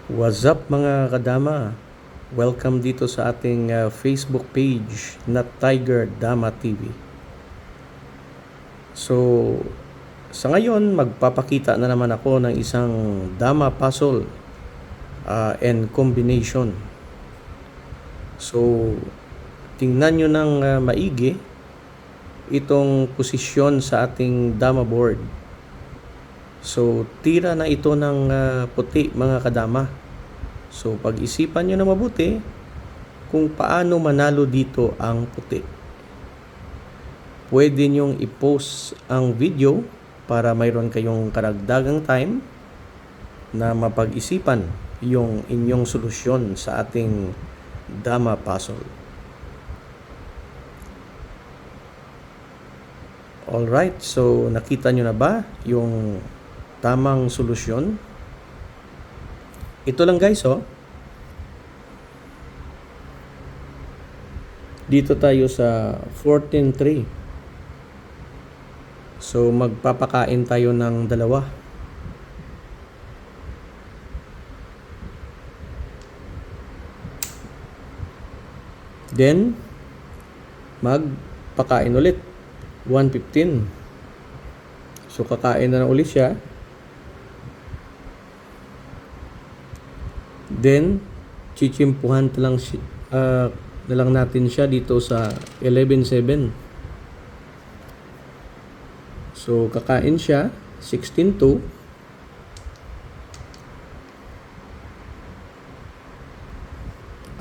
What's up mga kadama? Welcome dito sa ating Facebook page na Tiger Dama TV. So, sa ngayon magpapakita na naman ako ng isang Dama puzzle and combination. So, tingnan nyo ng maigi itong posisyon sa ating Dama board. So, tira na ito ng puti mga kadama. So, pag-isipan nyo na mabuti kung paano manalo dito ang puti. Pwede nyong i-post ang video para mayroon kayong karagdagang time na mapag-isipan yung inyong solusyon sa ating Dama puzzle. Alright, so nakita nyo na ba yung tamang solusyon? Ito lang guys, oh. Dito tayo sa 14-3. So magpapakain tayo ng dalawa. Then magpakain ulit 115. So kakain na ulit siya. Then chichimpuhan na lang natin siya dito sa 11-7. So kakain siya 16-2.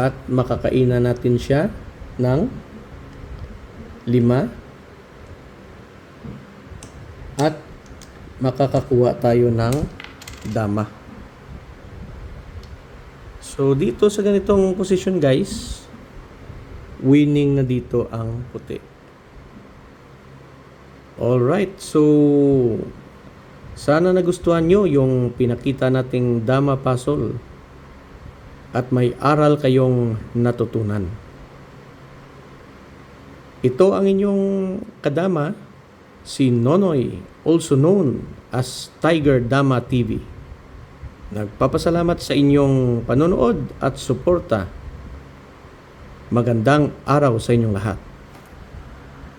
At makakainan natin siya ng 5. At makakakuha tayo ng dama. So dito sa ganitong position guys, winning na dito ang puti. Alright, so sana nagustuhan nyo yung pinakita nating Dama puzzle at may aral kayong natutunan. Ito ang inyong kadama, si Nonoy, also known as Tiger Dama TV. Nagpapasalamat sa inyong panonood at suporta. Magandang araw sa inyong lahat.